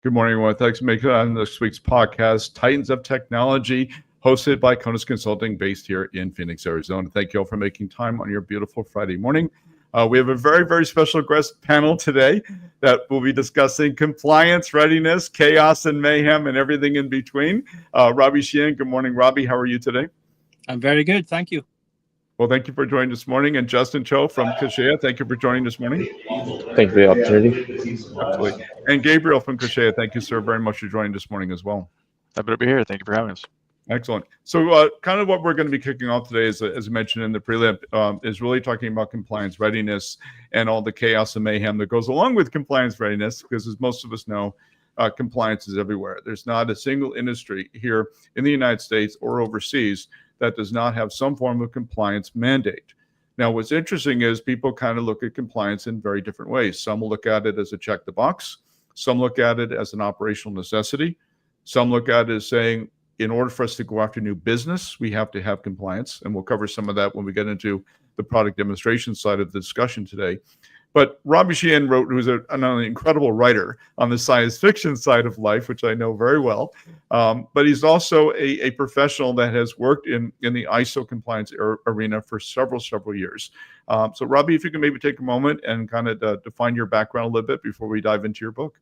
Good morning, everyone. Thanks for making it on this week's podcast, Titans of Technology, hosted by Coeus Consulting, based here in Phoenix, Arizona. Thank you all for making time on your beautiful Friday morning. We have a very, very special guest panel today that will be discussing compliance, readiness, chaos, and mayhem, and everything in between. Robbie Sheehan, good morning, Robbie. How are you today? I'm very good. Thank you. Well, thank you for joining this morning. And Justin Cho from Kaseya, thank you for joining this morning. Thank you for the opportunity. Absolutely. And Gabriel from Kaseya, thank you, sir, very much for joining this morning as well. Happy to be here. Thank you for having us. Excellent. So kind of what we're going to be kicking off today, as mentioned in the prelim, is really talking about compliance readiness and all the chaos and mayhem that goes along with compliance readiness, because as most of us know, compliance is everywhere. There's not a single industry here in the United States or overseas that does not have some form of compliance mandate. Now, what's interesting is people kind of look at compliance in very different ways. Some will look at it as a check the box. Some look at it as an operational necessity. Some look at it as saying, in order for us to go after new business, we have to have compliance. And we'll cover some of that when we get into the product demonstration side of the discussion today. But Robbie Sheehan who's an incredible writer on the science fiction side of life, which I know very well. But he's also a professional that has worked in the ISO compliance arena for several years. So Robbie, if you can maybe take a moment and kind of define your background a little bit before we dive into your book.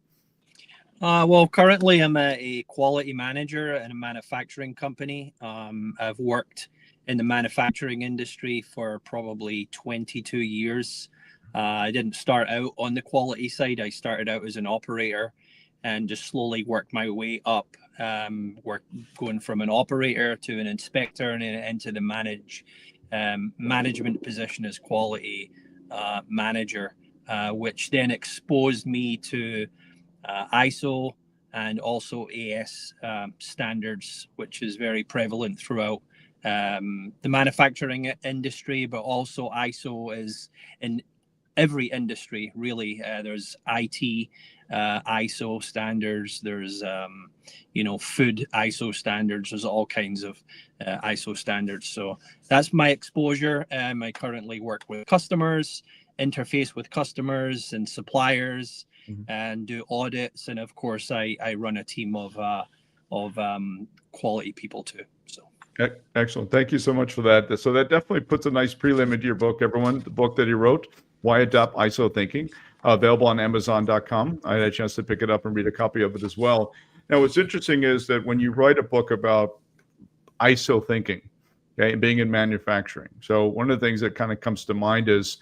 Well, currently I'm a quality manager in a manufacturing company. I've worked in the manufacturing industry for probably 22 years. I didn't start out on the quality side. I started out as an operator and just slowly worked my way up, going from an operator to an inspector and into the management position as quality manager, which then exposed me to ISO and also AS standards, which is very prevalent throughout the manufacturing industry, but also ISO is in every industry, really. There's IT ISO standards, there's food ISO standards, there's all kinds of ISO standards. So that's my exposure. I currently work with customers, interface with customers and suppliers, and do audits, and of course I run a team of quality people too. So excellent. Thank you so much for that. So that definitely puts a nice prelim into your book, everyone. The book that he wrote, Why Adopt ISO Thinking, available on Amazon.com. I had a chance to pick it up and read a copy of it as well. Now, what's interesting is that when you write a book about ISO thinking, okay, and being in manufacturing, so one of the things that kind of comes to mind is,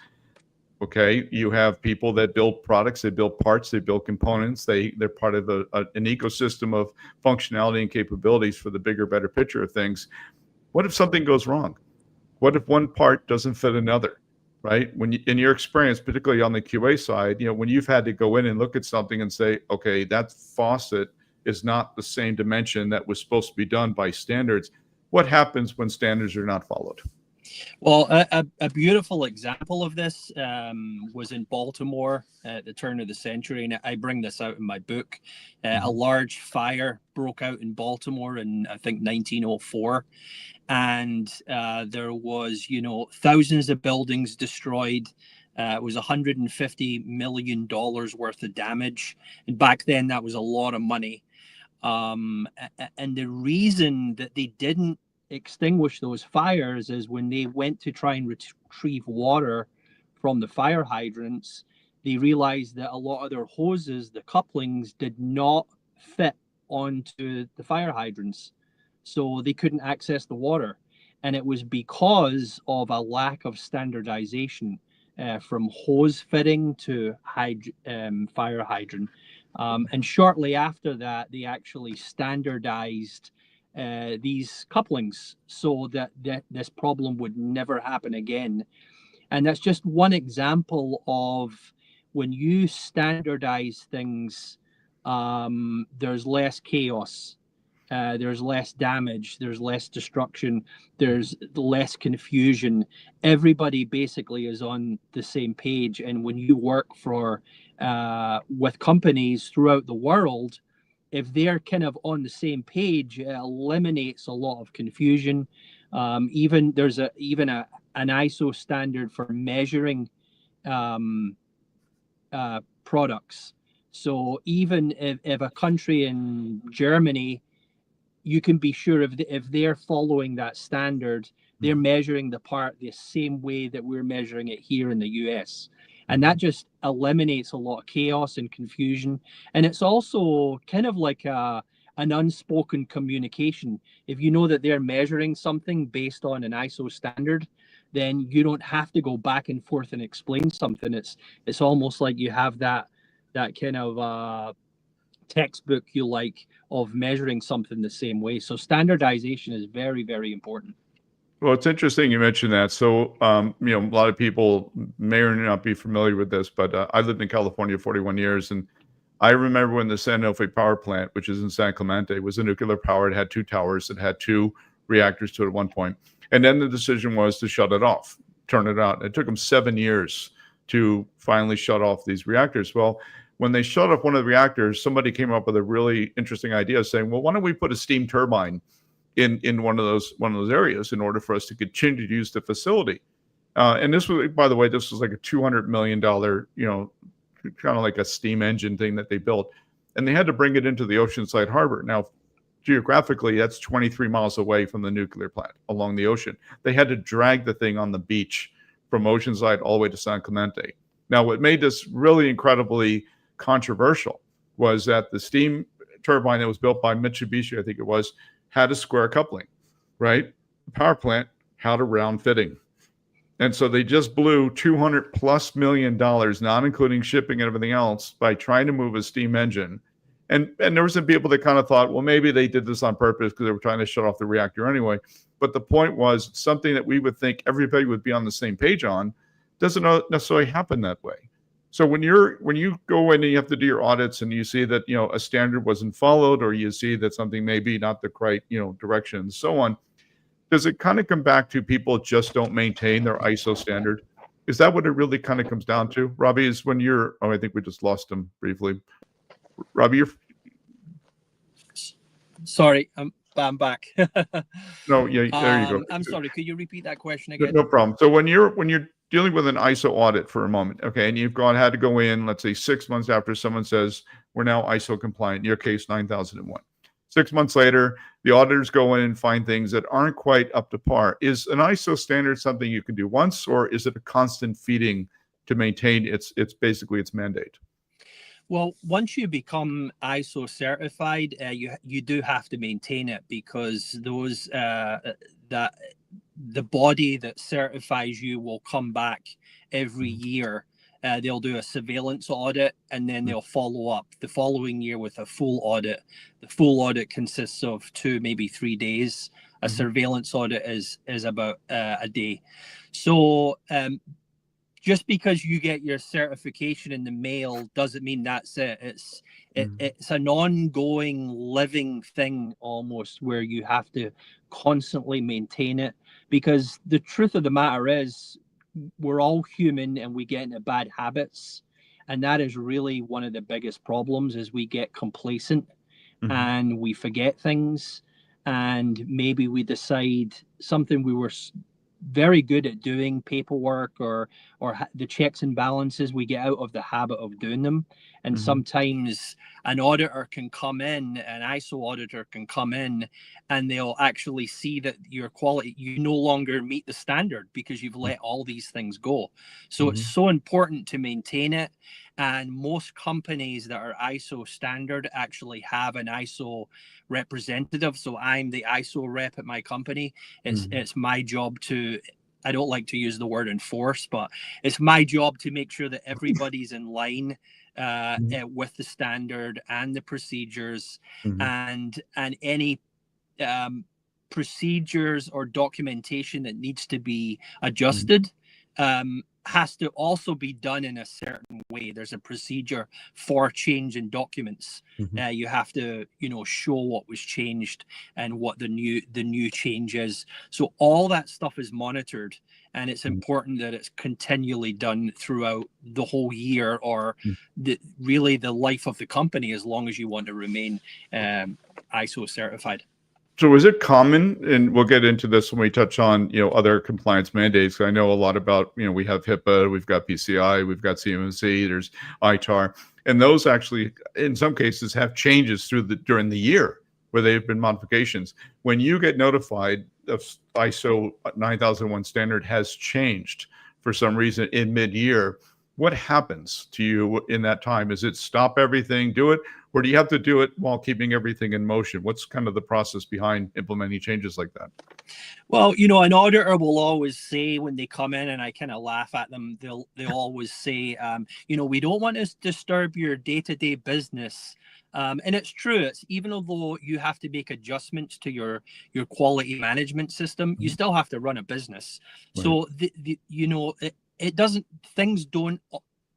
okay, you have people that build products, they build parts, they build components, they're part of an ecosystem of functionality and capabilities for the bigger, better picture of things. What if something goes wrong? What if one part doesn't fit another, right? When in your experience, particularly on the QA side, when you've had to go in and look at something and say, okay, that faucet is not the same dimension that was supposed to be done by standards. What happens when standards are not followed? Well, a beautiful example of this was in Baltimore at the turn of the century, and I bring this out in my book. A large fire broke out in Baltimore in, I think, 1904, and there was, thousands of buildings destroyed. It was $150 million worth of damage, and back then that was a lot of money. And the reason that they didn't extinguish those fires is when they went to try and retrieve water from the fire hydrants, they realized that a lot of their hoses, the couplings, did not fit onto the fire hydrants, so they couldn't access the water. And it was because of a lack of standardization from hose fitting to fire hydrant. And shortly after that, they actually standardized these couplings so that this problem would never happen again. And that's just one example of when you standardize things, there's less chaos, there's less damage, there's less destruction, there's less confusion. Everybody basically is on the same page. And when you work with companies throughout the world, if they're kind of on the same page, it eliminates a lot of confusion. Even there's an ISO standard for measuring products. So even if a country in Germany, you can be sure if they're following that standard, they're measuring the part the same way that we're measuring it here in the US. And that just eliminates a lot of chaos and confusion. And it's also kind of like an unspoken communication. If you know that they're measuring something based on an ISO standard, then you don't have to go back and forth and explain something. It's almost like you have that kind of textbook you like of measuring something the same way. So standardization is very, very important. Well, it's interesting you mentioned that. So, a lot of people may or may not be familiar with this, but I lived in California 41 years, and I remember when the Sanofi power plant, which is in San Clemente, was a nuclear power. It had 2 towers. It had 2 reactors to it at one point. And then the decision was to shut it off, turn it out. It took them 7 years to finally shut off these reactors. Well, when they shut off one of the reactors, somebody came up with a really interesting idea saying, well, why don't we put a steam turbine in one of those areas in order for us to continue to use the facility. And this was, by the way, this was like a $200 million, kind of like a steam engine thing that they built. And they had to bring it into the Oceanside Harbor. Now, geographically, that's 23 miles away from the nuclear plant along the ocean. They had to drag the thing on the beach from Oceanside all the way to San Clemente. Now, what made this really incredibly controversial was that the steam turbine that was built by Mitsubishi, I think it was, had a square coupling, right? The power plant had a round fitting. And so they just blew $200+ million, not including shipping and everything else, by trying to move a steam engine. And there were some people that kind of thought, well, maybe they did this on purpose because they were trying to shut off the reactor anyway. But the point was, something that we would think everybody would be on the same page on doesn't necessarily happen that way. So when you go in and you have to do your audits and you see that, a standard wasn't followed, or you see that something may be not the right, direction and so on, does it kind of come back to people just don't maintain their ISO standard? Is that what it really kind of comes down to? Robbie, is when I think we just lost him briefly. Robbie, you're... Sorry, I'm back. No, yeah, there you go. I'm sorry, could you repeat that question again? No problem. So when you're dealing with an ISO audit for a moment, okay, and you've had to go in, let's say 6 months after someone says, we're now ISO compliant, in your case, 9001. 6 months later, the auditors go in and find things that aren't quite up to par. Is an ISO standard something you can do once, or is it a constant feeding to maintain its mandate? Well, once you become ISO certified, you do have to maintain it, because those that the body that certifies you will come back every year. They'll do a surveillance audit, and then they'll follow up the following year with a full audit. The full audit consists of 2, maybe 3 days. A surveillance audit is about a day. So just because you get your certification in the mail doesn't mean that's it. It's an ongoing living thing almost, where you have to constantly maintain it, because the truth of the matter is, we're all human and we get into bad habits, and that is really one of the biggest problems. Is we get complacent and we forget things, and maybe we decide something we were very good at doing, paperwork or the checks and balances, we get out of the habit of doing them. And sometimes an auditor can come in, an ISO auditor can come in, and they'll actually see that your quality, you no longer meet the standard because you've let all these things go. So it's so important to maintain it. And most companies that are ISO standard actually have an ISO representative. So I'm the ISO rep at my company. It's my job to, I don't like to use the word enforce, but it's my job to make sure that everybody's in line with the standard and the procedures, and any procedures or documentation that needs to be adjusted has to also be done in a certain way. There's a procedure for change in documents. You have to, show what was changed and what the new change is. So all that stuff is monitored, and it's important that it's continually done throughout the whole year, or really the life of the company, as long as you want to remain ISO certified. So is it common, and we'll get into this when we touch on, other compliance mandates. I know a lot about, we have HIPAA, we've got PCI, we've got CMMC, there's ITAR, and those actually, in some cases, have changes during the year where they've been modifications. When you get notified of ISO 9001 standard has changed for some reason in mid-year, what happens to you in that time? Is it stop everything, do it, or do you have to do it while keeping everything in motion? What's kind of the process behind implementing changes like that? Well, an auditor will always say when they come in, and I kind of laugh at them, they'll always say, we don't want to disturb your day-to-day business. And it's true. It's even though you have to make adjustments to your quality management system, you still have to run a business. Right. So it doesn't. Things don't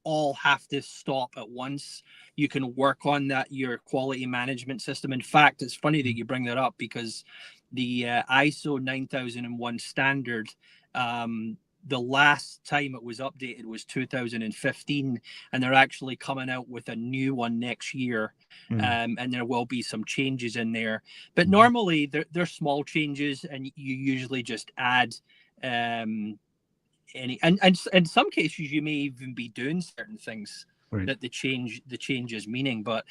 all have to stop at once. You can work on your quality management system. In fact, it's funny that you bring that up, because the ISO 9001 standard, the last time it was updated was 2015, and they're actually coming out with a new one next year. And there will be some changes in there, but normally they're small changes, and you usually just add and in some cases you may even be doing certain things that the change is meaning, but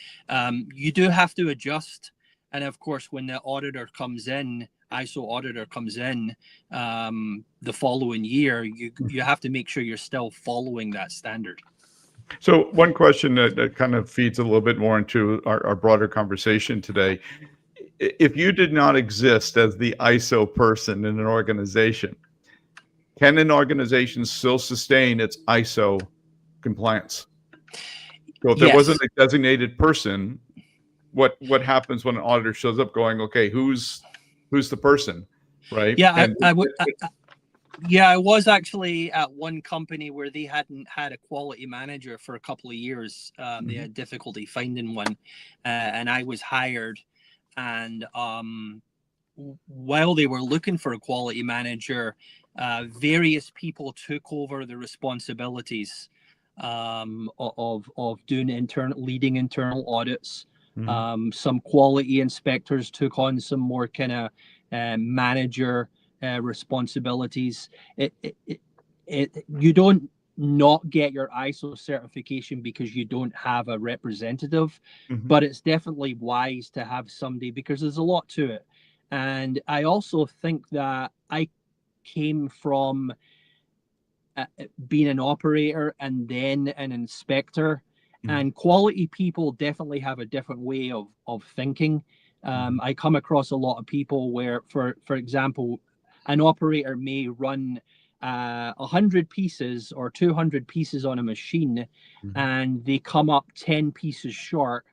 you do have to adjust. And of course, when the auditor comes in, ISO auditor comes in the following year, you have to make sure you're still following that standard. So one question that kind of feeds a little bit more into our broader conversation today: if you did not exist as the ISO person in an organization, can an organization still sustain its ISO compliance? So if there wasn't a designated person, what happens when an auditor shows up going, okay, who's the person, right? Yeah, I was actually at one company where they hadn't had a quality manager for a couple of years. They had difficulty finding one, and I was hired. And while they were looking for a quality manager, various people took over the responsibilities of doing leading internal audits. Some quality inspectors took on some more kind of manager responsibilities. You don't not get your ISO certification because you don't have a representative, but it's definitely wise to have somebody, because there's a lot to it. And I also think that I came from being an operator and then an inspector, and quality people definitely have a different way of thinking. I come across a lot of people where, for example, an operator may run 100 pieces or 200 pieces on a machine, and they come up 10 pieces short,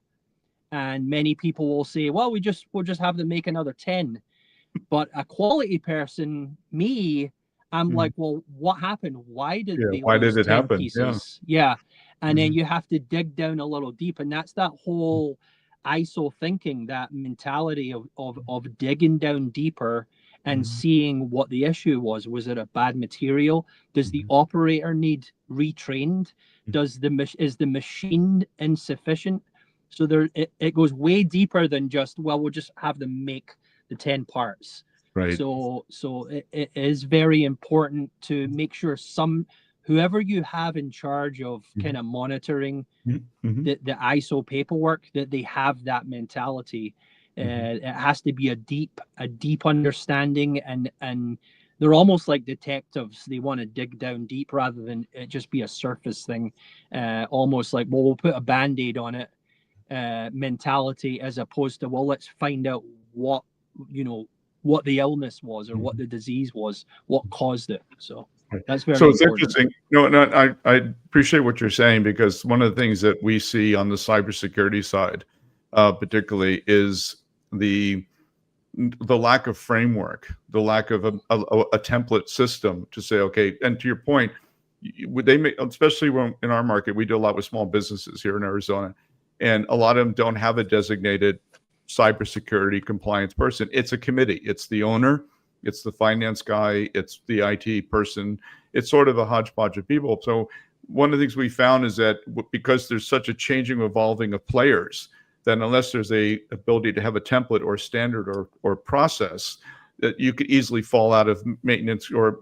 and many people will say, well, we'll just have them make another 10. But a quality person, I'm like, well, what happened? Why did they lose 10 pieces? Yeah. And then you have to dig down a little deep. And that's that whole ISO thinking, that mentality of digging down deeper and seeing what the issue was. Was it a bad material? Does the operator need retrained? Is the machine insufficient? So it goes way deeper than just, well, we'll just have them make the 10 parts. Right. So it is very important to make sure whoever you have in charge of kind of monitoring the ISO paperwork, that they have that mentality. It has to be a deep understanding, and they're almost like detectives. They want to dig down deep rather than it just be a surface thing. Almost like, well, we'll put a Band-Aid on it mentality, as opposed to, well, let's find out what the illness was, or what the disease was, what caused it. So that's very important. Interesting. No, I appreciate what you're saying, because one of the things that we see on the cybersecurity side, particularly, is the lack of framework, the lack of a template system to say, okay, and to your point, especially when in our market, we do a lot with small businesses here in Arizona, and a lot of them don't have a designated cybersecurity compliance person. It's a committee. It's the owner, it's the finance guy, it's the IT person. It's sort of a hodgepodge of people. So one of the things we found is that because there's such a changing, evolving of players, then unless there's a ability to have a template or standard or process, that you could easily fall out of maintenance or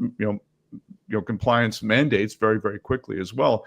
compliance mandates very, very quickly as well.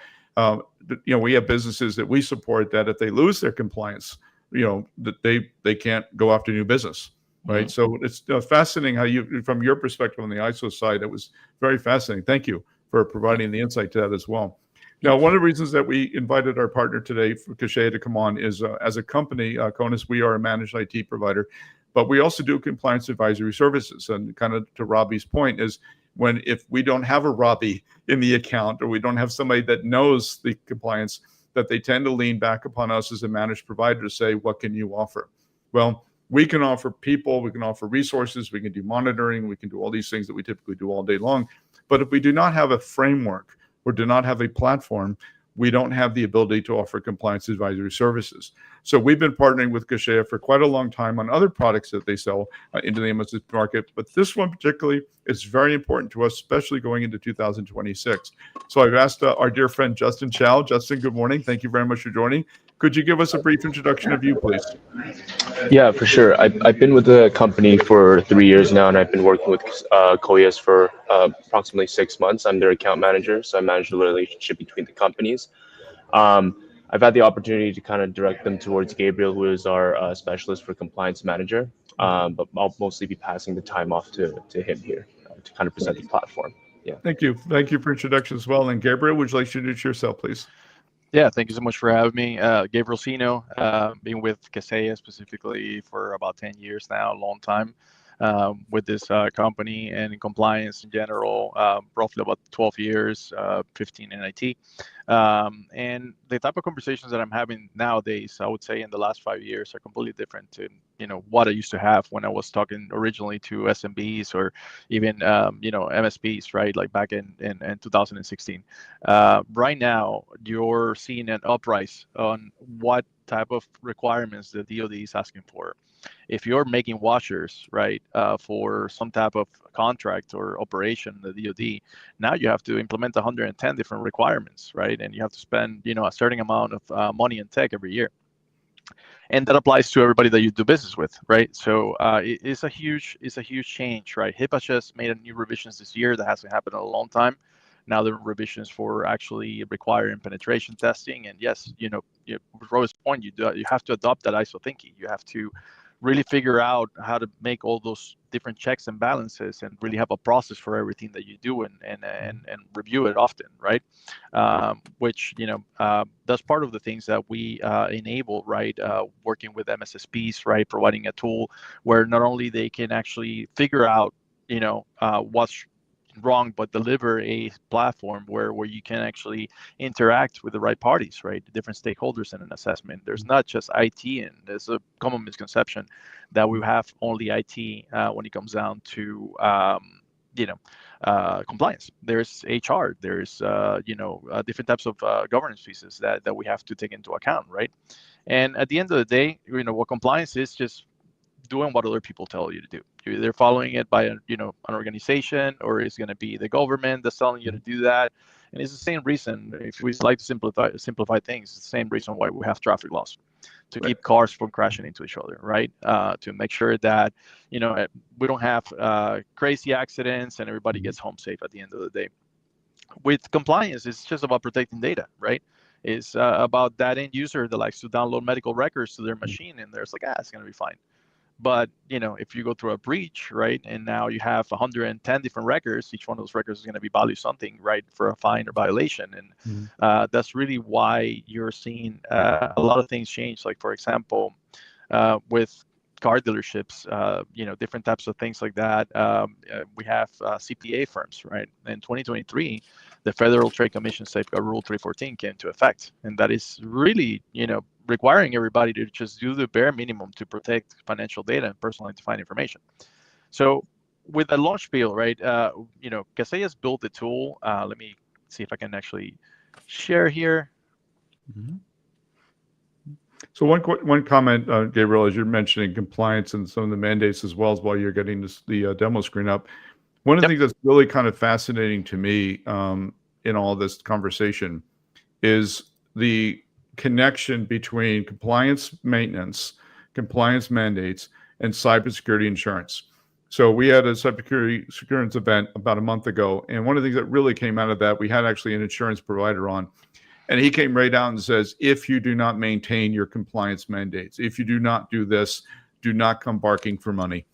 We have businesses that we support that if they lose their compliance, that they can't go after new business, right? Mm-hmm. So it's fascinating how you, from your perspective on the ISO side, it was very fascinating. Thank you for providing the insight to that as well. Now, one of the reasons that we invited our partner today, for Kaseya, to come on is as a company, Coeus, we are a managed IT provider, but we also do compliance advisory services. And kind of to Robbie's point is if we don't have a Robbie in the account or we don't have somebody that knows the compliance, that they tend to lean back upon us as a managed provider to say, what can you offer? Well, we can offer people, we can offer resources, we can do monitoring, we can do all these things that we typically do all day long. But if we do not have a framework or do not have a platform, we don't have the ability to offer compliance advisory services. So we've been partnering with Kaseya for quite a long time on other products that they sell into the MSP market. But this one particularly is very important to us, especially going into 2026. So I've asked our dear friend, Justin Chow. Justin, good morning. Thank you very much for joining. Could you give us a brief introduction of you, please? Yeah, for sure. I've been with the company for 3 years now, and I've been working with Coeus for approximately 6 months. I'm their account manager, so I manage the relationship between the companies. I've had the opportunity to kind of direct them towards Gabriel, who is our specialist for compliance manager, but I'll mostly be passing the time off to him here to kind of present the platform. Yeah. Thank you. Thank you for introduction as well. And Gabriel, would you like to introduce yourself, please? Yeah, thank you so much for having me. Gabriel Sino, been with Kaseya specifically for about 10 years now, a long time with this company and in compliance in general, roughly about 12 years, 15 in IT. And the type of conversations that I'm having nowadays, I would say in the last 5 years, are completely different to what I used to have when I was talking originally to SMBs or even MSPs, right? Like back in 2016. Right now, you're seeing an uprise on what type of requirements the DoD is asking for. If you're making washers, right, for some type of contract or operation, the DoD, now you have to implement 110 different requirements, right? And you have to spend, a certain amount of money in tech every year. And that applies to everybody that you do business with, right? So it's a huge change, right? HIPAA just made new revisions this year that hasn't happened in a long time. Now there are revisions for actually requiring penetration testing, and yes, Rose's point, you have to adopt that ISO thinking. You have to really figure out how to make all those different checks and balances and really have a process for everything that you do and review it often, right? Which, that's part of the things that we enable, right? Working with MSSPs, right? Providing a tool where not only they can actually figure out, what's wrong, but deliver a platform where you can actually interact with the right parties, right? The different stakeholders in an assessment. There's not just IT, and there's a common misconception that we have only IT when it comes down to compliance. There's HR, there's different types of governance pieces that we have to take into account, right? And at the end of the day, what compliance is just doing what other people tell you to do. You're either following it by an organization, or it's going to be the government that's telling you to do that. And it's the same reason, if we like to simplify things, it's the same reason why we have traffic laws, to keep cars from crashing into each other, right? To make sure that we don't have crazy accidents and everybody gets home safe at the end of the day. With compliance, it's just about protecting data, right? It's about that end user that likes to download medical records to their machine, and there's like, it's going to be fine. But, if you go through a breach, right, and now you have 110 different records, each one of those records is going to be valued something, right, for a fine or violation. And that's really why you're seeing a lot of things change. Like, for example, with car dealerships, different types of things like that. We have CPA firms, right? In 2023, the Federal Trade Commission Safeguard Rule 314 came into effect. And that is really, requiring everybody to just do the bare minimum to protect financial data and personally defined information. So with the launch spiel, right, Kaseya's built the tool. Let me see if I can actually share here. Mm-hmm. So one comment, Gabriel, as you're mentioning compliance and some of the mandates as well as while you're getting the demo screen up, one of the things that's really kind of fascinating to me in all this conversation is connection between compliance maintenance, compliance mandates, and cybersecurity insurance. So we had a cybersecurity event about a month ago, and one of the things that really came out of that, we had actually an insurance provider on, and he came right out and says, if you do not maintain your compliance mandates, if you do not do this, do not come barking for money,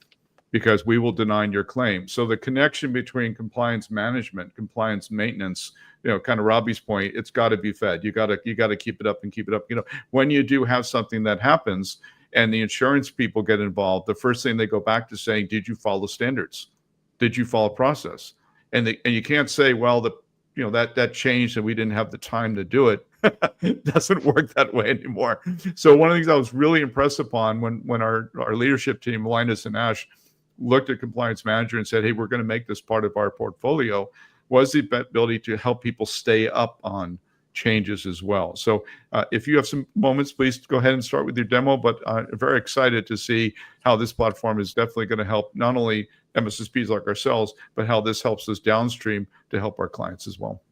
because we will deny your claim. So the connection between compliance management, compliance maintenance, kind of Robbie's point, it's got to be fed. You got to keep it up and keep it up. When you do have something that happens and the insurance people get involved, the first thing they go back to saying, did you follow standards? Did you follow process? And you can't say, well, that changed and we didn't have the time to do it. It doesn't work that way anymore. So one of the things I was really impressed upon when our leadership team, Linus and Ash, looked at compliance manager and said, hey, we're going to make this part of our portfolio, was the ability to help people stay up on changes as well. So if you have some moments, please go ahead and start with your demo, but I'm very excited to see how this platform is definitely going to help not only MSSPs like ourselves, but how this helps us downstream to help our clients as well.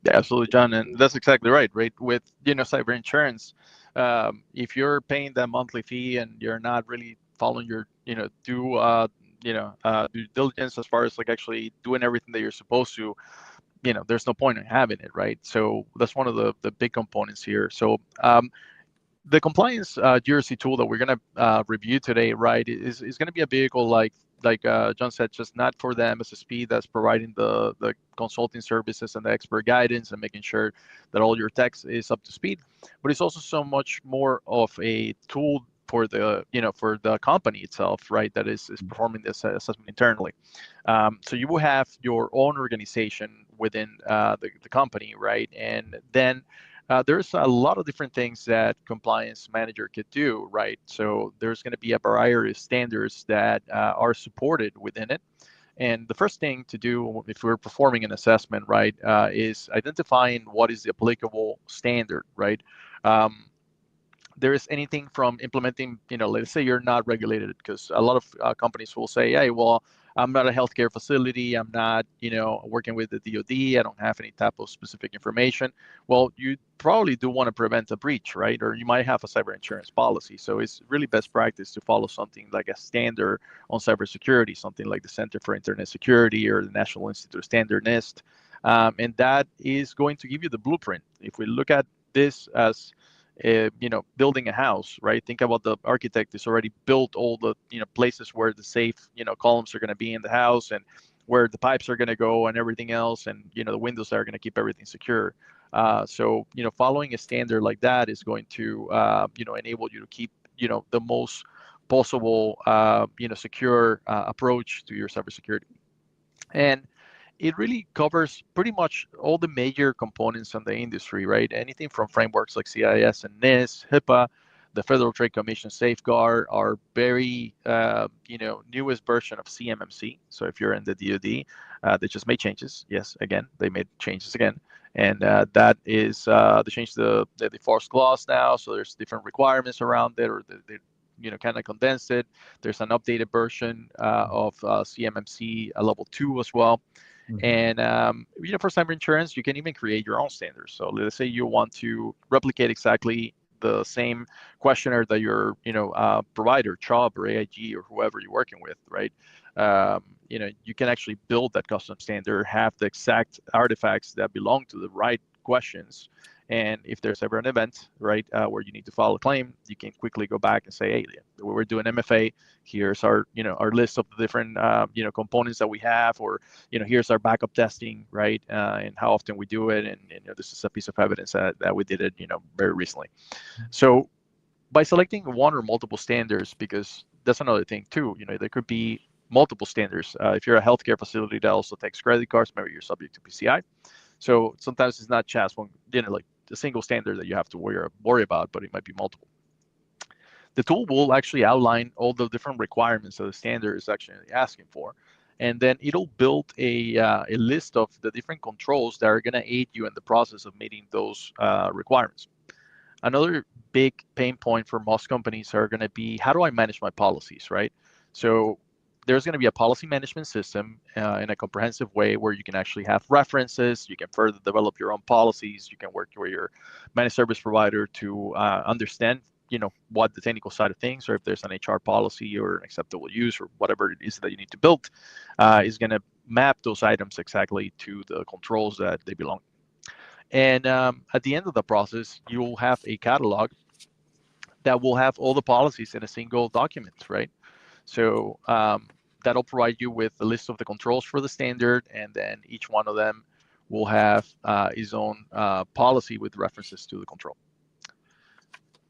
Yeah, absolutely, John, and that's exactly right. With cyber insurance, if you're paying that monthly fee and you're not really following your due diligence as far as actually doing everything that you're supposed to, there's no point in having it, right? So that's one of the big components here. So the compliance GRC tool that we're going to review today, right, is going to be a vehicle like John said, just not for the MSSP that's providing the consulting services and the expert guidance and making sure that all your text is up to speed, but it's also so much more of a tool for the for the company itself, right, that is performing this assessment internally. So you will have your own organization within the company, right, and then there's a lot of different things that compliance manager could do, right? So there's going to be a variety of standards that are supported within it. And the first thing to do if we're performing an assessment, right, is identifying what is the applicable standard, right? There is anything from implementing, let's say you're not regulated, because a lot of companies will say, hey, well, I'm not a healthcare facility. I'm not, working with the DoD. I don't have any type of specific information. Well, you probably do want to prevent a breach, right? Or you might have a cyber insurance policy. So it's really best practice to follow something like a standard on cybersecurity, something like the Center for Internet Security or the National Institute of Standards, NIST. And that is going to give you the blueprint. If we look at this as building a house, right? Think about the architect has already built all the, places where the safe, columns are going to be in the house and where the pipes are going to go and everything else. And, the windows that are going to keep everything secure. So, following a standard like that is going to, enable you to keep, the most possible, secure approach to your cybersecurity. And it really covers pretty much all the major components on the industry, right? Anything from frameworks like CIS and NIST, HIPAA, the Federal Trade Commission Safeguard, our very, newest version of CMMC. So if you're in the DoD, they just made changes. Yes, again, they made changes again. And that is, they changed the force clause now. So there's different requirements around it, or they kind of condensed it. There's an updated version of CMMC level 2 as well. And for cyber insurance, you can even create your own standards. So let's say you want to replicate exactly the same questionnaire that your provider, Chubb or AIG or whoever you're working with, right? You can actually build that custom standard, have the exact artifacts that belong to the right questions. And if there's ever an event, right, where you need to file a claim, you can quickly go back and say, hey, we're doing MFA. Here's our, our list of the different, components that we have, or, here's our backup testing, right, and how often we do it. And this is a piece of evidence that we did it, very recently. So by selecting one or multiple standards, because that's another thing too, there could be multiple standards. If you're a healthcare facility that also takes credit cards, maybe you're subject to PCI. So sometimes it's not just one, like a single standard that you have to worry about, but it might be multiple. The tool will actually outline all the different requirements that the standard is actually asking for. And then it'll build a list of the different controls that are going to aid you in the process of meeting those requirements. Another big pain point for most companies are going to be, how do I manage my policies, right? So there's going to be a policy management system in a comprehensive way where you can actually have references, you can further develop your own policies, you can work with your managed service provider to understand what the technical side of things, or if there's an HR policy or an acceptable use or whatever it is that you need to build, is going to map those items exactly to the controls that they belong. And at the end of the process, you'll have a catalog that will have all the policies in a single document, right? So that'll provide you with a list of the controls for the standard, and then each one of them will have its own policy with references to the control.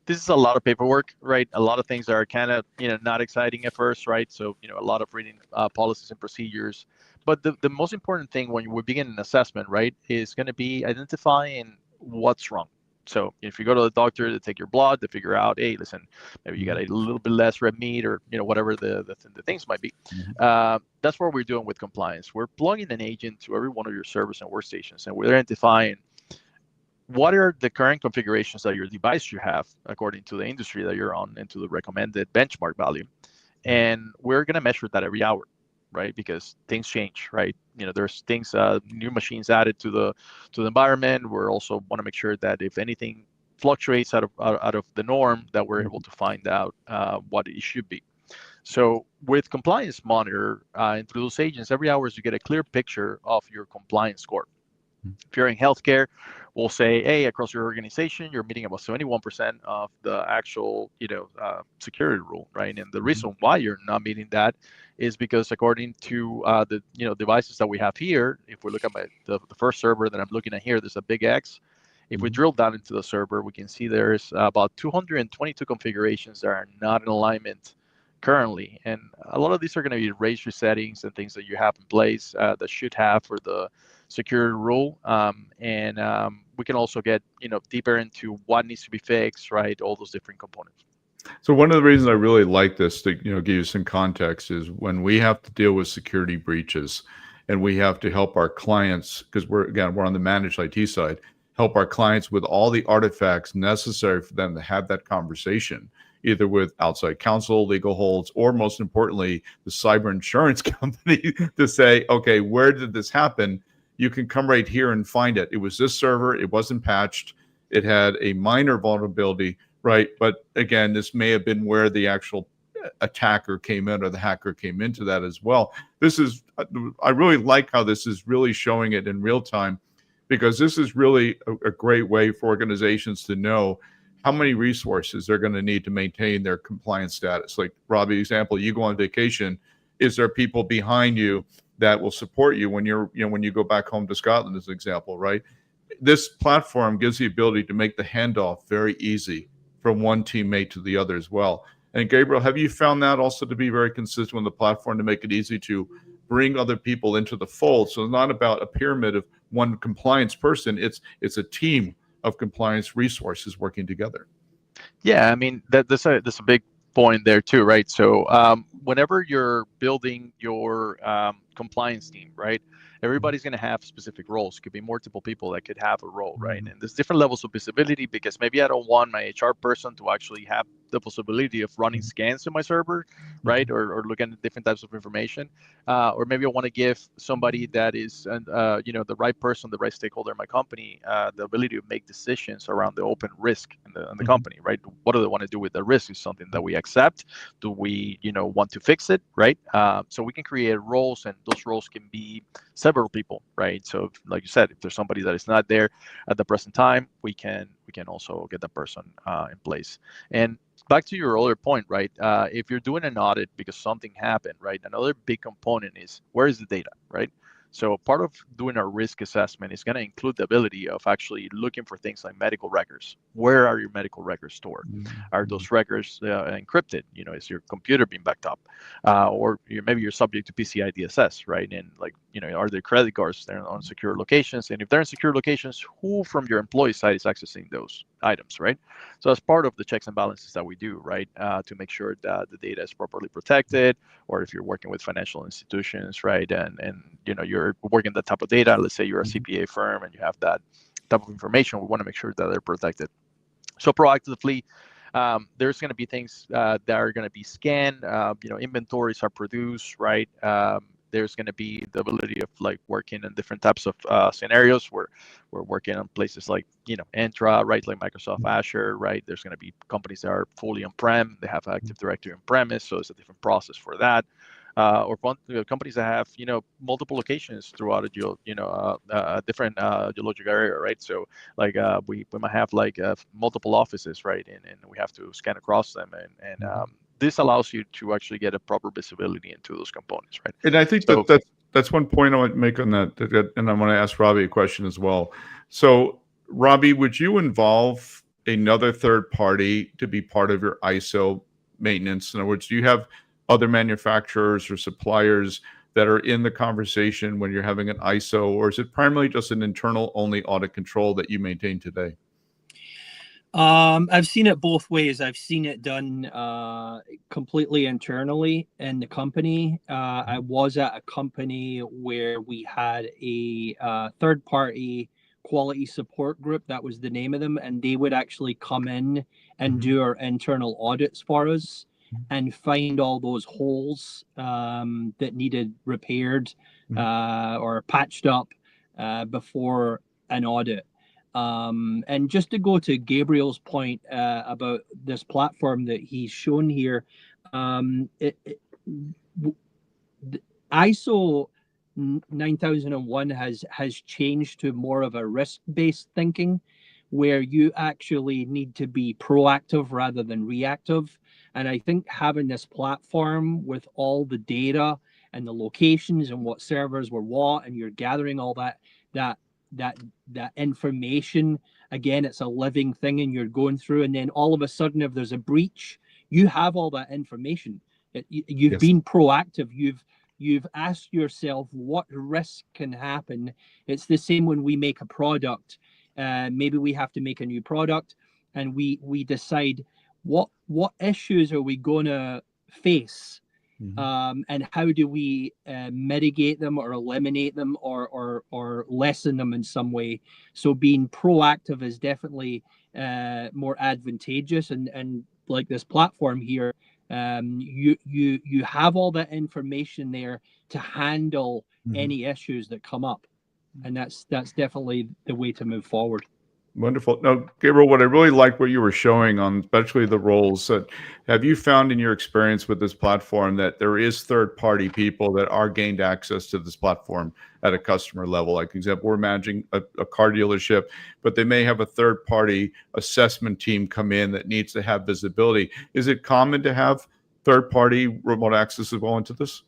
This is a lot of paperwork, right? A lot of things that are kind of not exciting at first, right? So a lot of reading policies and procedures. But the most important thing when we begin an assessment, right, is going to be identifying what's wrong. So if you go to the doctor to take your blood to figure out, hey, listen, maybe you got a little bit less red meat, or whatever the things might be. That's what we're doing with compliance. We're plugging an agent to every one of your servers and workstations, and we're identifying what are the current configurations that your device should have according to the industry that you're on and to the recommended benchmark value. And we're going to measure that every hour, right? Because things change, right? There's things, new machines added to the environment. We're also want to make sure that if anything fluctuates out of the norm, that we're able to find out what it should be. So with Compliance Monitor and through those agents, every hour you get a clear picture of your compliance score. If you're in healthcare, we'll say, hey, across your organization, you're meeting about 71% of the actual, security rule, right? And the reason why you're not meeting that is because according to the, devices that we have here, if we look at the first server that I'm looking at here, there's a big X. If we drill down into the server, we can see there's about 222 configurations that are not in alignment currently. And a lot of these are going to be registry settings and things that you have in place that should have for the security rule. And we can also get deeper into what needs to be fixed, right? All those different components. So one of the reasons I really like this to give you some context is when we have to deal with security breaches, and we have to help our clients, because we're on the managed IT side, help our clients with all the artifacts necessary for them to have that conversation, either with outside counsel, legal holds, or most importantly, the cyber insurance company to say, okay, where did this happen? You can come right here and find it. It was this server. It wasn't patched. It had a minor vulnerability, right? But again, this may have been where the actual attacker came in, or the hacker came into that as well. I really like how this is really showing it in real time, because this is really a great way for organizations to know how many resources they're going to need to maintain their compliance status. Like Robbie, example, you go on vacation, is there people behind you that will support you when when you go back home to Scotland, as an example, right? This platform gives the ability to make the handoff very easy from one teammate to the other as well. And Gabriel, have you found that also to be very consistent with the platform to make it easy to bring other people into the fold? So it's not about a pyramid of one compliance person. It's a team of compliance resources working together. Yeah, I mean, that's a big point there too, right? So whenever you're building your compliance team, right, everybody's going to have specific roles. Could be multiple people that could have a role, right? And there's different levels of visibility, because maybe I don't want my HR person to actually have the possibility of running scans in my server, right? Or looking at different types of information. Or maybe I want to give somebody that is, the right person, the right stakeholder in my company, the ability to make decisions around the open risk in the company, right? What do they want to do with the risk? Is something that we accept? Do we, want to fix it, right? So we can create roles, and those roles can be several people, right? So like you said, if there's somebody that is not there at the present time, we can also get that person in place. And back to your earlier point, right? If you're doing an audit because something happened, right? Another big component is, where is the data, right? So part of doing a risk assessment is going to include the ability of actually looking for things like medical records. Where are your medical records stored? Are those records encrypted? Is your computer being backed up? Or maybe you're subject to PCI DSS, right? And are there credit cards there on secure locations? And if they're in secure locations, who from your employee side is accessing those items, right? So that's part of the checks and balances that we do, right? To make sure that the data is properly protected, or if you're working with financial institutions, right? And you're working that type of data, let's say you're a CPA firm and you have that type of information, we want to make sure that they're protected. So proactively, There's going to be things that are going to be scanned. Inventories are produced, right? There's going to be the ability of like working in different types of scenarios where we're working on places like Entra, right, like Microsoft Azure, right? There's going to be companies that are fully on-prem. They have Active Directory on-premise, so it's a different process for that. Or companies that have multiple locations throughout a different geological area, right? So like we might have like multiple offices, right, and we have to scan across them, and this allows you to actually get a proper visibility into those components, right? And I think So, that's one point I want to make on that, and I want to ask Robbie a question as well. So, Robbie, would you involve another third party to be part of your ISO maintenance? In other words, do you have other manufacturers or suppliers that are in the conversation when you're having an ISO, or is it primarily just an internal only audit control that you maintain today? I've seen it both ways. I've seen it done completely internally in the company. I was at a company where we had a third-party quality support group. That was the name of them, and they would actually come in and do our internal audits for us and find all those holes that needed repaired or patched up before an audit. And just to go to Gabriel's point about this platform that he's shown here, ISO 9001 has changed to more of a risk-based thinking, where you actually need to be proactive rather than reactive. And I think having this platform with all the data and the locations and what servers were what, and you're gathering all that information, again, it's a living thing, and you're going through, and then all of a sudden, if there's a breach, you have all that information. You've been proactive. You've asked yourself what risk can happen. It's the same when we make a product. Maybe we have to make a new product, and we decide what issues are we going to face, and how do we mitigate them or eliminate them or lessen them in some way. So being proactive is definitely more advantageous, and like this platform here, you have all that information there to handle any issues that come up, and that's definitely the way to move forward. Wonderful. Now, Gabriel, what I really like what you were showing on, especially the roles, that have you found in your experience with this platform that there is third-party people that are gained access to this platform at a customer level? Like, for example, we're managing a car dealership, but they may have a third-party assessment team come in that needs to have visibility. Is it common to have third-party remote access as well into this?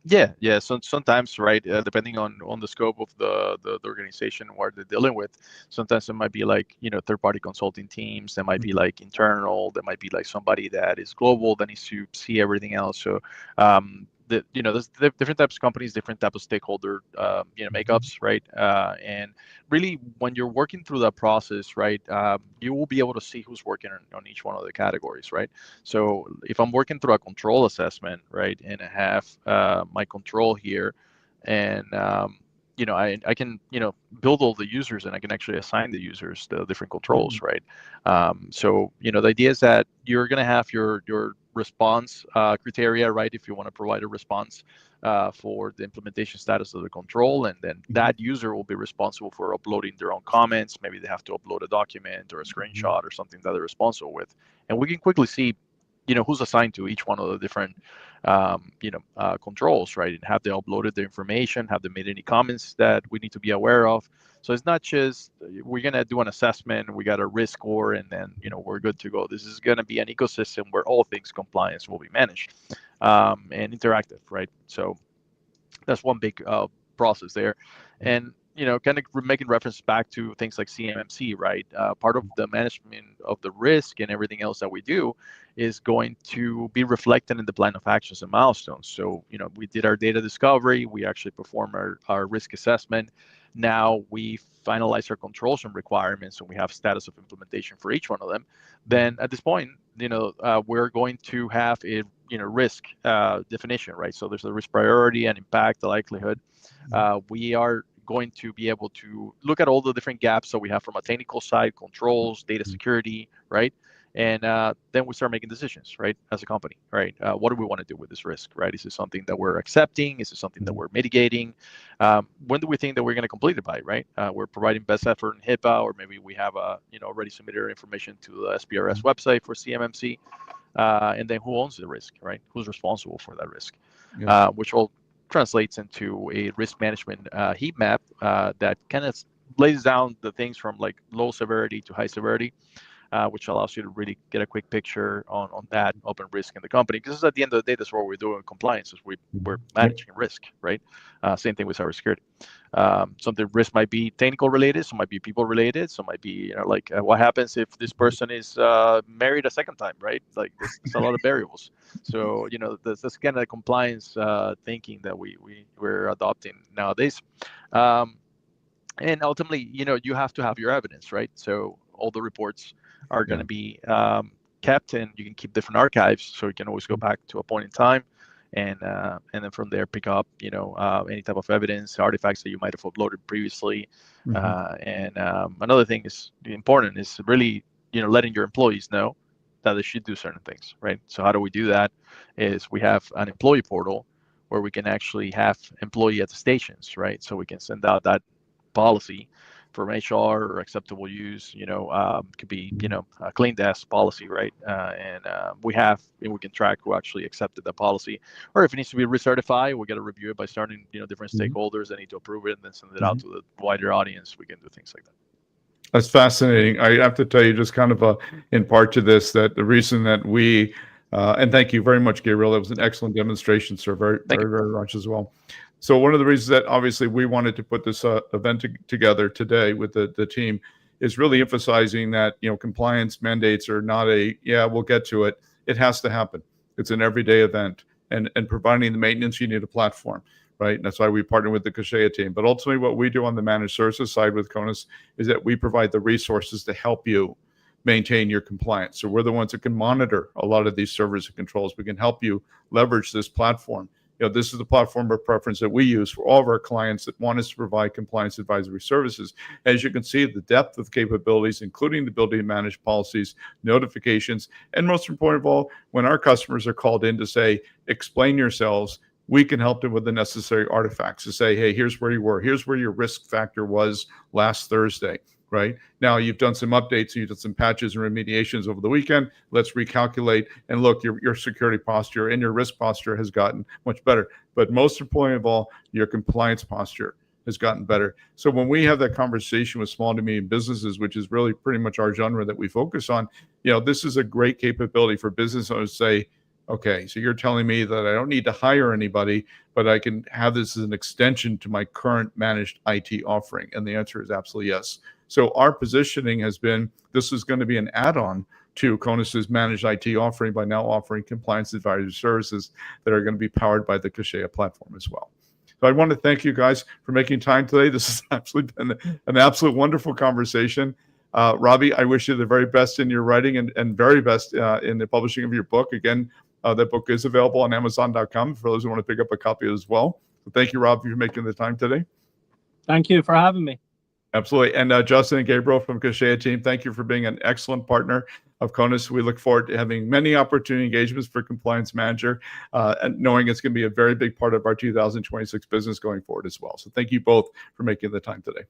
Yeah. So sometimes, right, depending on the scope of the organization where they're dealing with, sometimes it might be like third-party consulting teams. That might be like internal. That might be like somebody that is global that needs to see everything else. So there's different types of companies, different types of stakeholder makeups, right? And really, when you're working through that process, right, you will be able to see who's working on each one of the categories, right? So if I'm working through a control assessment, right, and I have my control here, and I can build all the users, and I can actually assign the users the different controls, right? So the idea is that you're going to have your response criteria, right? If you want to provide a response for the implementation status of the control, and then that user will be responsible for uploading their own comments. Maybe they have to upload a document or a screenshot or something that they're responsible with, and we can quickly see who's assigned to each one of the different controls, right? And have they uploaded their information? Have they made any comments that we need to be aware of? So it's not just we're going to do an assessment, we got a risk score, and then we're good to go. This is going to be an ecosystem where all things compliance will be managed and interactive, right? So that's one big process there. And kind of making reference back to things like CMMC, right? Part of the management of the risk and everything else that we do is going to be reflected in the plan of actions and milestones. So, we did our data discovery, we actually perform our risk assessment. Now we finalize our controls and requirements, and we have status of implementation for each one of them. Then at this point, we're going to have a risk definition, right? So there's a risk priority and impact, the likelihood. We are going to be able to look at all the different gaps that we have from a technical side, controls, data security, right? And then we start making decisions, right, as a company, right? What do we want to do with this risk, right? Is it something that we're accepting? Is it something that we're mitigating? When do we think that we're going to complete it by, right? We're providing best effort in HIPAA, or maybe we have already submitted our information to the SPRS website for CMMC. And then who owns the risk, right? Who's responsible for that risk? Yes. Which all translates into a risk management heat map that kind of lays down the things from like low severity to high severity, which allows you to really get a quick picture on that open risk in the company. Because at the end of the day, that's what we're doing in compliance, is we're managing risk, right? Same thing with cybersecurity. Some the risk might be technical related, some might be people related, some might be what happens if this person is married a second time, right? Like there's a lot of variables. So that's kind of the compliance thinking that we're adopting nowadays. And ultimately, you have to have your evidence, right? So all the reports are going to be kept, and you can keep different archives, so you can always go back to a point in time, and then from there pick up any type of evidence, artifacts that you might have uploaded previously. And another thing is important is really letting your employees know that they should do certain things, right? So how do we do that? Is we have an employee portal where we can actually have employee attestations, right? So we can send out that policy from HR or acceptable use, could be, a clean desk policy, right? And we can track who actually accepted the policy, or if it needs to be recertified, we got to review it by starting, different stakeholders that need to approve it and then send it out to the wider audience. We can do things like that. That's fascinating. I have to tell you, just kind of in part to this, that the reason that we, and thank you very much, Gabriel. It was an excellent demonstration, sir. Very much as well. So one of the reasons that obviously we wanted to put this event together today with the team is really emphasizing that, compliance mandates are not we'll get to it. It has to happen. It's an everyday event, and providing the maintenance, you need a platform, right? And that's why we partner with the Kaseya team. But ultimately what we do on the managed services side with Coeus is that we provide the resources to help you maintain your compliance. So we're the ones that can monitor a lot of these servers and controls. We can help you leverage this platform. This is the platform of preference that we use for all of our clients that want us to provide compliance advisory services. As you can see, the depth of capabilities, including the ability to manage policies, notifications, and most important of all, when our customers are called in to say, explain yourselves, we can help them with the necessary artifacts to say, hey, here's where you were. Here's where your risk factor was last Thursday. Right now, you've done some updates, you've done some patches and remediations over the weekend. Let's recalculate and look, your security posture and your risk posture has gotten much better. But most important of all, your compliance posture has gotten better. So when we have that conversation with small to medium businesses, which is really pretty much our genre that we focus on, this is a great capability for business owners to say, okay, so you're telling me that I don't need to hire anybody, but I can have this as an extension to my current managed IT offering. And the answer is absolutely yes. So our positioning has been, this is going to be an add-on to Coeus's managed IT offering by now offering compliance advisory services that are going to be powered by the Kaseya platform as well. So I want to thank you guys for making time today. This has absolutely been an absolute wonderful conversation. Robbie, I wish you the very best in your writing and very best in the publishing of your book. Again, that book is available on Amazon.com for those who want to pick up a copy as well. So thank you, Rob, for making the time today. Thank you for having me. Absolutely. And Justin and Gabriel from Kaseya team, thank you for being an excellent partner of Coeus. We look forward to having many opportunity engagements for Compliance Manager, and knowing it's going to be a very big part of our 2026 business going forward as well. So thank you both for making the time today.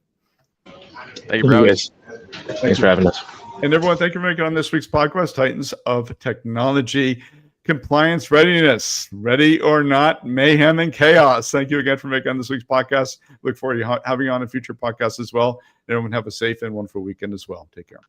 Thank you, guys. Thanks for having us. And everyone, thank you for making it on this week's podcast, Titans of Technology. Compliance readiness, ready or not, mayhem and chaos. Thank you again for making on this week's podcast. Look forward to having you on a future podcast as well. And everyone have a safe and wonderful weekend as well. Take care.